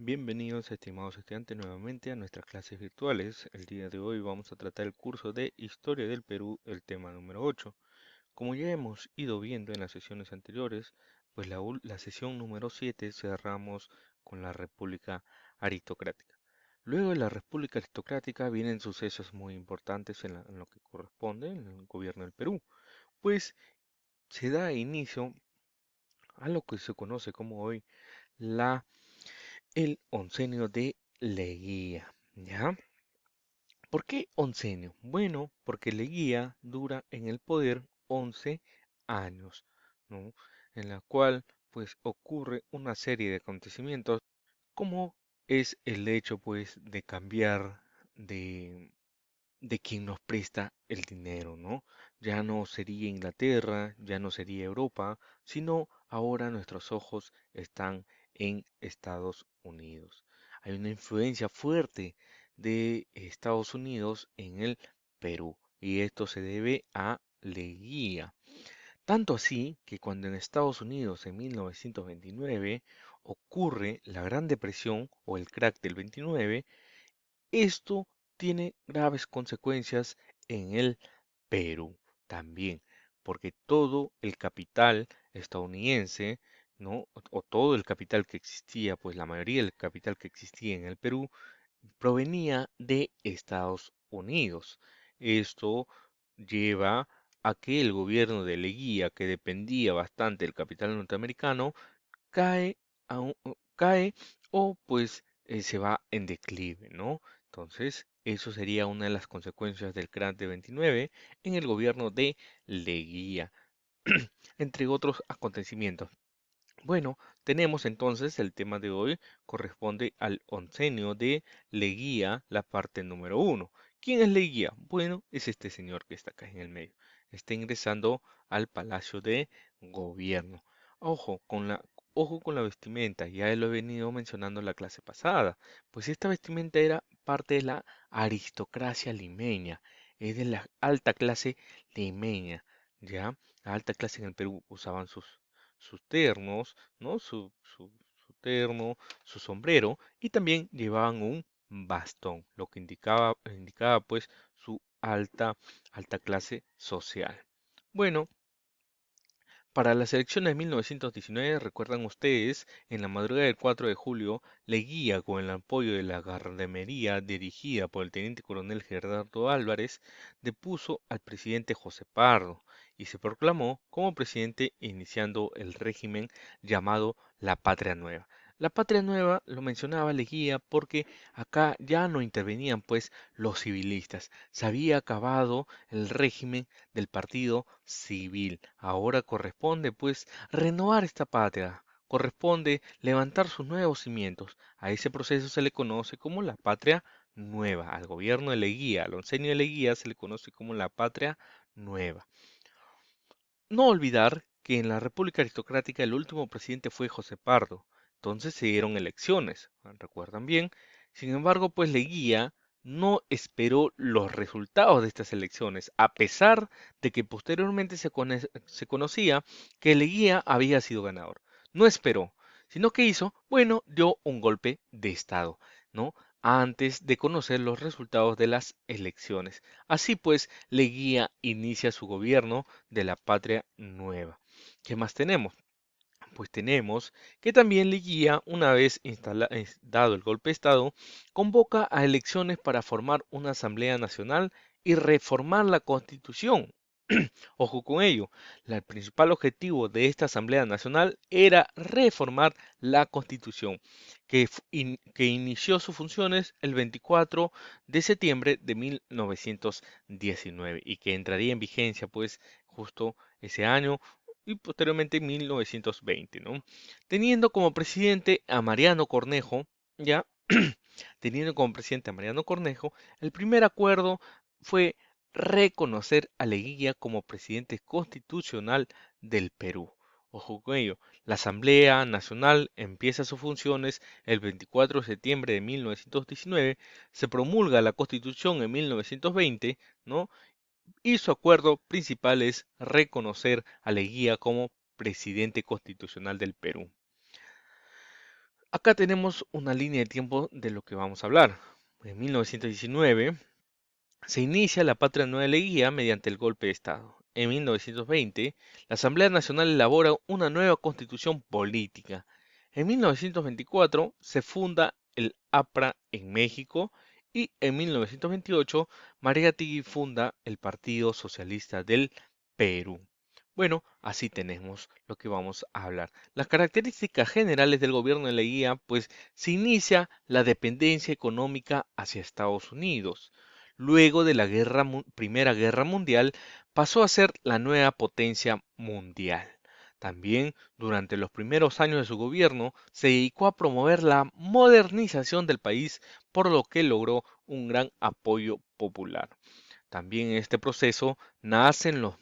Bienvenidos, estimados estudiantes, nuevamente a nuestras clases virtuales. El día de hoy vamos a tratar el curso de Historia del Perú, el tema número 8. Como ya hemos ido viendo en las sesiones anteriores, pues la sesión número 7 cerramos con la República Aristocrática. Luego de la República Aristocrática vienen sucesos muy importantes en lo que corresponde en el gobierno del Perú, pues se da inicio a lo que se conoce como hoy la el oncenio de Leguía, ¿ya? ¿Por qué oncenio? Bueno, porque Leguía dura en el poder 11 años, ¿no? En la cual, pues, ocurre una serie de acontecimientos, como es el hecho, pues, de cambiar de, de quien nos presta el dinero, ¿no? Ya no sería Inglaterra, ya no sería Europa, sino ahora nuestros ojos están en Estados Unidos. Hay una influencia fuerte de Estados Unidos en el Perú y esto se debe a Leguía. Tanto así que cuando en Estados Unidos en 1929 ocurre la Gran Depresión o el crack del 29, esto tiene graves consecuencias en el Perú también, porque todo el capital estadounidense, ¿no? O todo el capital que existía, pues la mayoría del capital que existía en el Perú provenía de Estados Unidos. Esto lleva a que el gobierno de Leguía, que dependía bastante del capital norteamericano, cae, cae o pues se va en declive, ¿no? Entonces, eso sería una de las consecuencias del crack de 29 en el gobierno de Leguía, entre otros acontecimientos. Bueno, tenemos entonces el tema de hoy corresponde al oncenio de Leguía, la parte número uno. ¿Quién es Leguía? Bueno, es este señor que está acá en el medio. Está ingresando al Palacio de Gobierno. Ojo con la, ojo con la vestimenta, ya lo he venido mencionando en la clase pasada, pues esta vestimenta era parte de la aristocracia limeña, es de la alta clase limeña, ¿ya? La alta clase en el Perú usaban sus ternos, ¿no? Su terno, su sombrero y también llevaban un bastón, lo que indicaba pues su alta clase social. Bueno, para las elecciones de 1919, recuerdan ustedes, en la madrugada del 4 de julio, Leguía, con el apoyo de la Gendarmería dirigida por el teniente coronel Gerardo Álvarez, depuso al presidente José Pardo y se proclamó como presidente iniciando el régimen llamado la Patria Nueva. La Patria Nueva lo mencionaba Leguía porque acá ya no intervenían pues los civilistas. Se había acabado el régimen del partido civil. Ahora corresponde, pues, renovar esta patria. Corresponde levantar sus nuevos cimientos. A ese proceso se le conoce como la patria nueva. Al gobierno de Leguía, al oncenio de Leguía se le conoce como la patria nueva. No olvidar que en la República Aristocrática el último presidente fue José Pardo. Entonces se dieron elecciones, recuerdan bien. Sin embargo, pues Leguía no esperó los resultados de estas elecciones, a pesar de que posteriormente se conocía que Leguía había sido ganador. No esperó, sino que hizo, bueno, dio un golpe de estado, ¿no? Antes de conocer los resultados de las elecciones. Así pues, Leguía inicia su gobierno de la patria nueva. ¿Qué más tenemos? Pues tenemos que también Leguía, una vez dado el golpe de Estado, convoca a elecciones para formar una Asamblea Nacional y reformar la Constitución. Ojo con ello, el principal objetivo de esta Asamblea Nacional era reformar la Constitución, que inició sus funciones el 24 de septiembre de 1919 y que entraría en vigencia pues justo ese año y posteriormente en 1920, ¿no? Teniendo como presidente a Mariano Cornejo, ya, teniendo como presidente a Mariano Cornejo, el primer acuerdo fue reconocer a Leguía como presidente constitucional del Perú. Ojo con ello, la Asamblea Nacional empieza sus funciones el 24 de septiembre de 1919, se promulga la Constitución en 1920, ¿no? Y su acuerdo principal es reconocer a Leguía como presidente constitucional del Perú. Acá tenemos una línea de tiempo de lo que vamos a hablar. En 1919 se inicia la Patria Nueva Leguía mediante el golpe de Estado. En 1920, la Asamblea Nacional elabora una nueva constitución política. En 1924 se funda el APRA en México y en 1928 Mariátegui funda el Partido Socialista del Perú. Bueno, así tenemos lo que vamos a hablar. Las características generales del gobierno de Leguía, pues se inicia la dependencia económica hacia Estados Unidos. Luego de la Primera Guerra Mundial, pasó a ser la nueva potencia mundial. También, durante los primeros años de su gobierno, se dedicó a promover la modernización del país, por lo que logró un gran apoyo popular. También en este proceso nacen los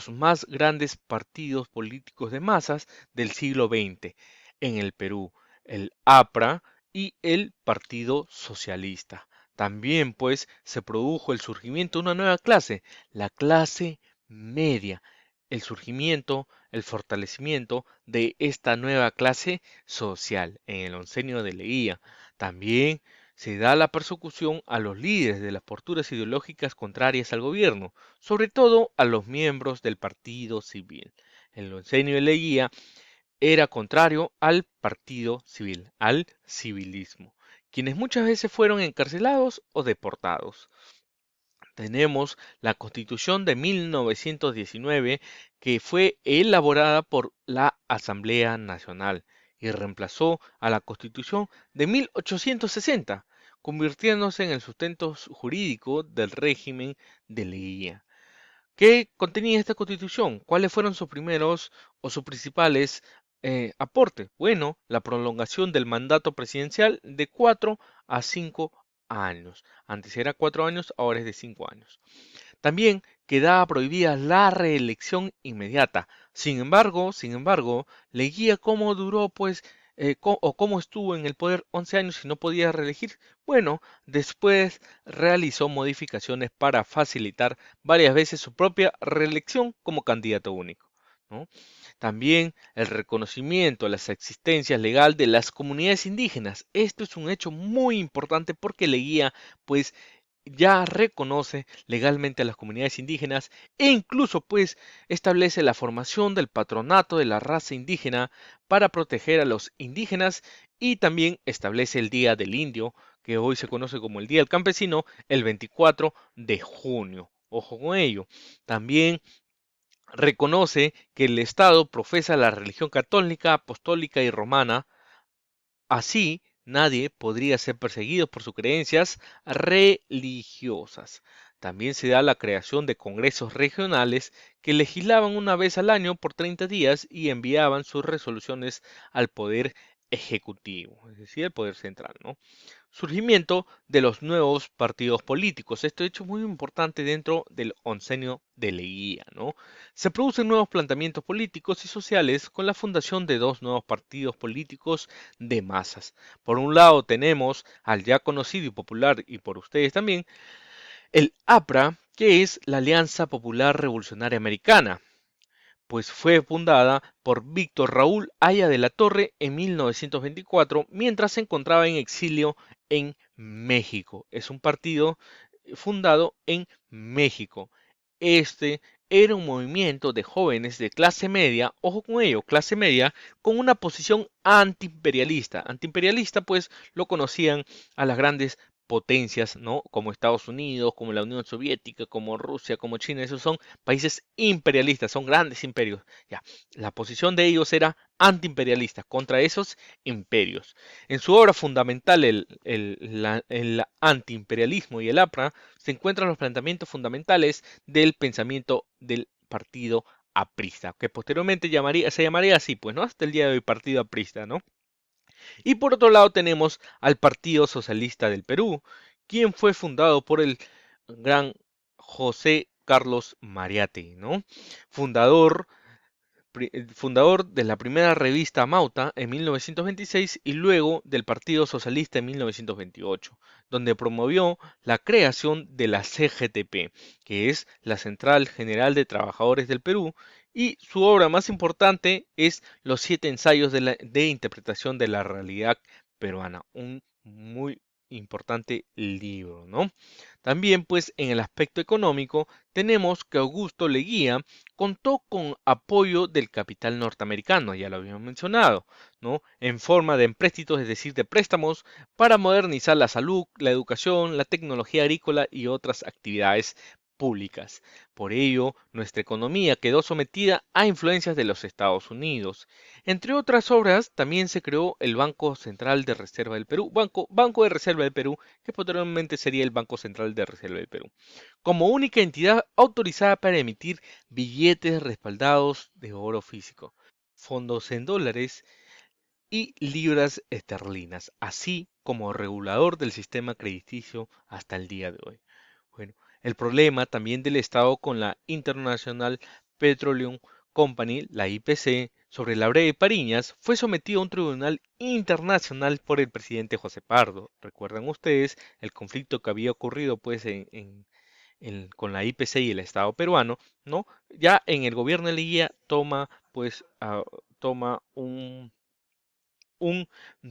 más grandes partidos políticos de masas del siglo XX en el Perú, el APRA y el Partido Socialista. También, pues, se produjo el surgimiento de una nueva clase, la clase media, el surgimiento, el fortalecimiento de esta nueva clase social en el oncenio de Leguía. También se da la persecución a los líderes de las posturas ideológicas contrarias al gobierno, sobre todo a los miembros del partido civil. El oncenio de Leguía era contrario al partido civil, al civilismo, quienes muchas veces fueron encarcelados o deportados. Tenemos la Constitución de 1919 que fue elaborada por la Asamblea Nacional y reemplazó a la Constitución de 1860, convirtiéndose en el sustento jurídico del régimen de Leguía. ¿Qué contenía esta Constitución? ¿Cuáles fueron sus primeros o sus principales aportes? Bueno, la prolongación del mandato presidencial de 4 a 5 años. Antes era 4 años, ahora es de 5 años. También quedaba prohibida la reelección inmediata. Sin embargo, Leguía cómo duró, pues, o cómo estuvo en el poder 11 años y no podía reelegir. Bueno, después realizó modificaciones para facilitar varias veces su propia reelección como candidato único, ¿no? También el reconocimiento a las existencias legal de las comunidades indígenas. Esto es un hecho muy importante porque Leguía, pues, ya reconoce legalmente a las comunidades indígenas e incluso pues establece la formación del patronato de la raza indígena para proteger a los indígenas y también establece el Día del Indio, que hoy se conoce como el Día del Campesino, el 24 de junio. Ojo con ello. También reconoce que el Estado profesa la religión católica, apostólica y romana. Así, nadie podría ser perseguido por sus creencias religiosas. También se da la creación de congresos regionales que legislaban una vez al año por 30 días y enviaban sus resoluciones al Poder Ejecutivo, es decir, al Poder Central, ¿no? Surgimiento de los nuevos partidos políticos. Esto hecho muy importante dentro del oncenio de Leguía, ¿no? Se producen nuevos planteamientos políticos y sociales con la fundación de dos nuevos partidos políticos de masas. Por un lado tenemos al ya conocido y popular, y por ustedes también, el APRA, que es la Alianza Popular Revolucionaria Americana, pues fue fundada por Víctor Raúl Haya de la Torre en 1924 mientras se encontraba en exilio en México. Es un partido fundado en México. Este era un movimiento de jóvenes de clase media, ojo con ello, clase media, con una posición antiimperialista. Antiimperialista, pues lo conocían a las grandes potencias, ¿no? Como Estados Unidos, como la Unión Soviética, como Rusia, como China. Esos son países imperialistas, son grandes imperios. Ya, la posición de ellos era antiimperialista contra esos imperios. En su obra fundamental, el antiimperialismo y el APRA, se encuentran los planteamientos fundamentales del pensamiento del partido aprista, que posteriormente se llamaría así, pues, ¿no? Hasta el día de hoy, partido aprista, ¿no? Y por otro lado tenemos al Partido Socialista del Perú, quien fue fundado por el gran José Carlos Mariátegui, ¿no? Fundador fundador de la primera revista Mauta en 1926 y luego del Partido Socialista en 1928, donde promovió la creación de la CGTP, que es la Central General de Trabajadores del Perú, Y su obra más importante es Los siete ensayos de interpretación de la realidad peruana, un muy importante libro, ¿no? También, pues, en el aspecto económico, tenemos que Augusto Leguía contó con apoyo del capital norteamericano, ya lo habíamos mencionado, ¿no? En forma de empréstitos, es decir, de préstamos para modernizar la salud, la educación, la tecnología agrícola y otras actividades públicas. Por ello, nuestra economía quedó sometida a influencias de los Estados Unidos. Entre otras obras, también se creó el Banco Central de Reserva del Perú, Banco de Reserva del Perú, que posteriormente sería el Banco Central de Reserva del Perú, como única entidad autorizada para emitir billetes respaldados de oro físico, fondos en dólares y libras esterlinas, así como regulador del sistema crediticio hasta el día de hoy. Bueno, el problema también del Estado con la International Petroleum Company, la IPC, sobre la Bre de Pariñas, fue sometido a un tribunal internacional por el presidente José Pardo. ¿Recuerdan ustedes el conflicto que había ocurrido pues con la IPC y el Estado peruano? ¿No? Ya en el gobierno de Leguía toma pues toma un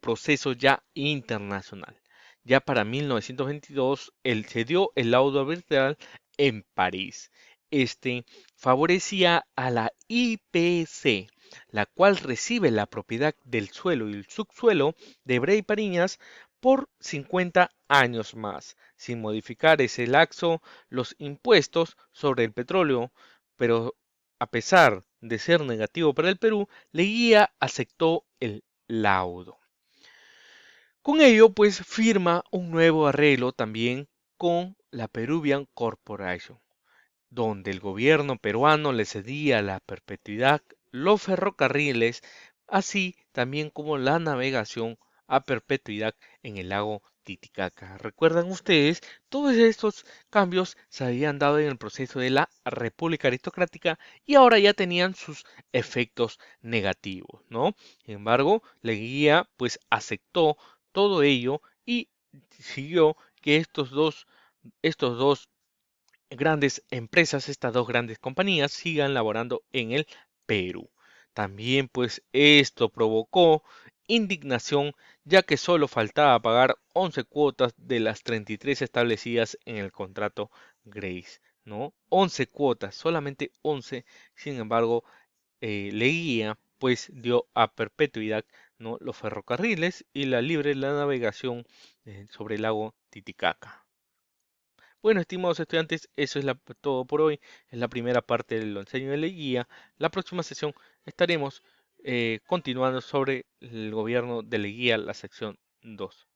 proceso ya internacional. Ya para 1922, se dio el laudo arbitral en París. Este favorecía a la IPC, la cual recibe la propiedad del suelo y el subsuelo de Brey Pariñas por 50 años más, sin modificar ese laxo los impuestos sobre el petróleo, pero a pesar de ser negativo para el Perú, Leguía aceptó el laudo. Con ello, pues firma un nuevo arreglo también con la Peruvian Corporation, donde el gobierno peruano le cedía la perpetuidad, los ferrocarriles, así también como la navegación a perpetuidad en el lago Titicaca. ¿Recuerdan ustedes? Todos estos cambios se habían dado en el proceso de la República Aristocrática y ahora ya tenían sus efectos negativos, ¿no? Sin embargo, Leguía pues aceptó todo ello y siguió que estos dos grandes empresas, estas dos grandes compañías, sigan laborando en el Perú. También pues esto provocó indignación, ya que solo faltaba pagar 11 cuotas de las 33 establecidas en el contrato Grace, ¿no? 11 cuotas, solamente 11. Sin embargo, Leguía pues dio a perpetuidad, ¿no?, los ferrocarriles y la navegación sobre el lago Titicaca. Bueno, estimados estudiantes, eso es todo por hoy. Es la primera parte del enseño de la guía. La próxima sesión estaremos continuando sobre el gobierno de Leguía, la sección 2.